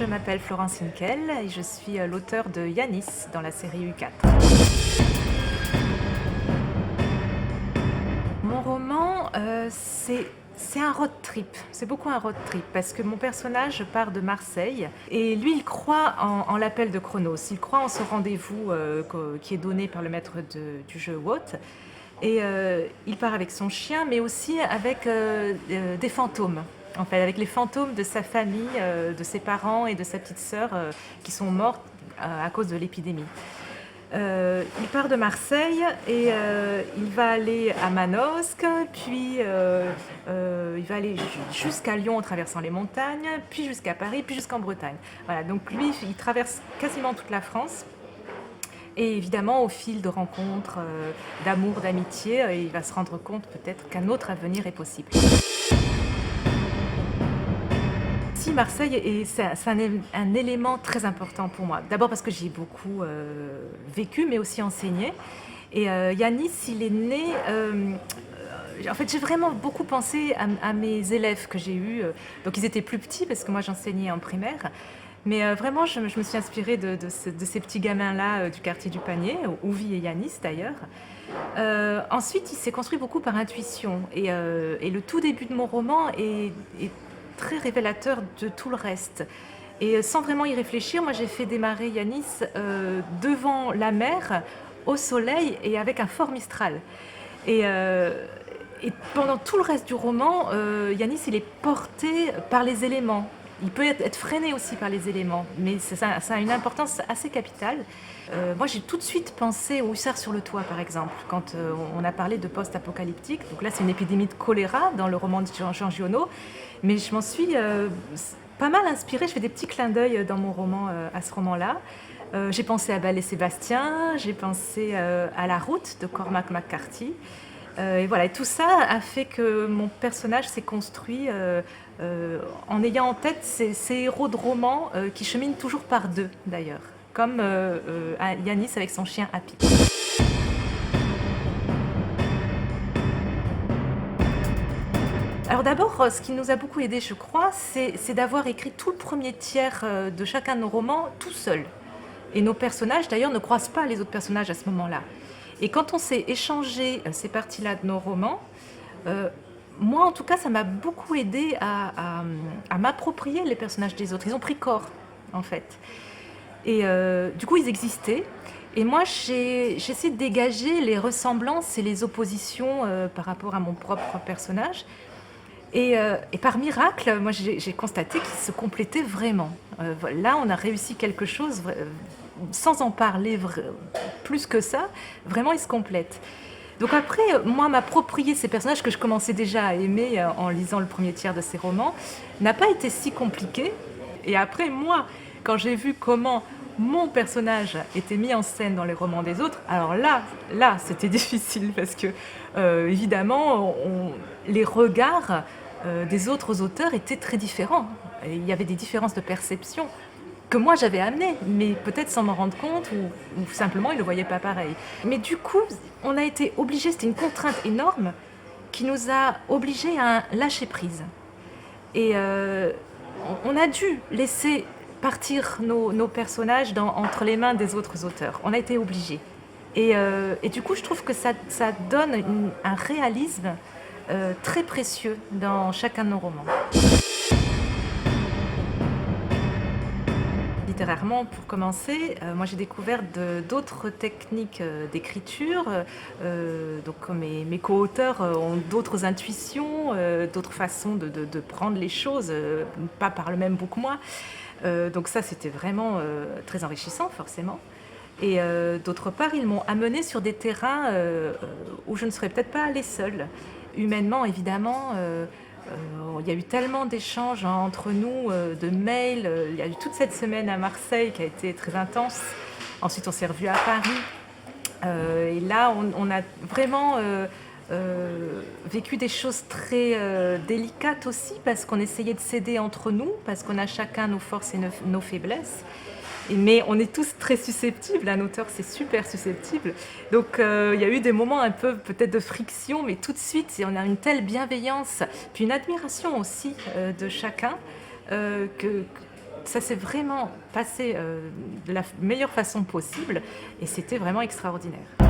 je m'appelle Florence Hinkel et je suis l'auteure de Yanis dans la série U4. Mon roman, c'est un road trip, c'est beaucoup un road trip parce que mon personnage part de Marseille et lui il croit en l'appel de Chronos, il croit en ce rendez-vous qui est donné par le maître du jeu WOT et il part avec son chien mais aussi avec des fantômes. En fait, avec les fantômes de sa famille, de ses parents et de sa petite sœur qui sont mortes à cause de l'épidémie. Il part de Marseille et il va aller à Manosque, puis il va aller jusqu'à Lyon en traversant les montagnes, puis jusqu'à Paris, puis jusqu'en Bretagne. Voilà, donc lui, il traverse quasiment toute la France. Et évidemment, au fil de rencontres, d'amour, d'amitié, il va se rendre compte peut-être qu'un autre avenir est possible. Si Marseille, c'est un élément très important pour moi. D'abord parce que j'y ai beaucoup vécu, mais aussi enseigné. Et Yanis, il est né... en fait, j'ai vraiment beaucoup pensé à mes élèves que j'ai eus. Donc, ils étaient plus petits parce que moi, j'enseignais en primaire. Mais vraiment, je me suis inspirée de ces petits gamins-là du quartier du Panier, où vit Yanis d'ailleurs. Ensuite, il s'est construit beaucoup par intuition. Et le tout début de mon roman est très révélateur de tout le reste. Et sans vraiment y réfléchir, moi j'ai fait démarrer Yanis devant la mer, au soleil et avec un fort Mistral. Et pendant tout le reste du roman, Yanis il est porté par les éléments. Il peut être freiné aussi par les éléments, mais ça a une importance assez capitale. Moi, j'ai tout de suite pensé au Hussard sur le toit, par exemple, quand on a parlé de post-apocalyptique. Donc là, c'est une épidémie de choléra dans le roman de Jean Giono, mais je m'en suis pas mal inspirée. Je fais des petits clins d'œil dans mon roman à ce roman-là. J'ai pensé à Belle et Sébastien, j'ai pensé à La Route de Cormac McCarthy. Et voilà, et tout ça a fait que mon personnage s'est construit en ayant en tête ces héros de romans qui cheminent toujours par deux, d'ailleurs, comme Yanis avec son chien Happy. Alors d'abord, ce qui nous a beaucoup aidé, je crois, c'est d'avoir écrit tout le premier tiers de chacun de nos romans tout seul. Et nos personnages, d'ailleurs, ne croisent pas les autres personnages à ce moment-là. Et quand on s'est échangé ces parties-là de nos romans, moi en tout cas ça m'a beaucoup aidé à m'approprier les personnages des autres. Ils ont pris corps en fait. Et du coup ils existaient. Et moi j'ai essayé de dégager les ressemblances et les oppositions par rapport à mon propre personnage. Et par miracle, moi j'ai constaté qu'ils se complétaient vraiment. Là on a réussi quelque chose sans en parler plus que ça, vraiment ils se complètent. Donc après, moi, m'approprier ces personnages que je commençais déjà à aimer en lisant le premier tiers de ces romans, n'a pas été si compliqué. Et après, moi, quand j'ai vu comment mon personnage était mis en scène dans les romans des autres, alors là, c'était difficile parce que, évidemment, les regards des autres auteurs étaient très différents. Et il y avait des différences de perception que moi j'avais amené, mais peut-être sans m'en rendre compte ou simplement ils ne le voyaient pas pareil. Mais du coup, on a été obligés, c'était une contrainte énorme qui nous a obligés à lâcher prise. Et on a dû laisser partir nos personnages entre les mains des autres auteurs. On a été obligés. Et du coup, je trouve que ça donne un réalisme très précieux dans chacun de nos romans. Littérairement, pour commencer, moi j'ai découvert d'autres techniques d'écriture. Donc mes co-auteurs ont d'autres intuitions, d'autres façons de prendre les choses, pas par le même bout que moi. Donc ça c'était vraiment très enrichissant forcément. Et d'autre part, ils m'ont amenée sur des terrains où je ne serais peut-être pas allée seule. Humainement, évidemment, il y a eu tellement d'échanges entre nous, de mails. Il y a eu toute cette semaine à Marseille qui a été très intense. Ensuite, on s'est revus à Paris. Et là, on a vraiment vécu des choses très délicates aussi parce qu'on essayait de s'aider entre nous, parce qu'on a chacun nos forces et nos faiblesses. Mais on est tous très susceptibles, un auteur c'est super susceptible. Donc il y a eu des moments un peu peut-être de friction, mais tout de suite on a une telle bienveillance, puis une admiration aussi de chacun que ça s'est vraiment passé de la meilleure façon possible et c'était vraiment extraordinaire.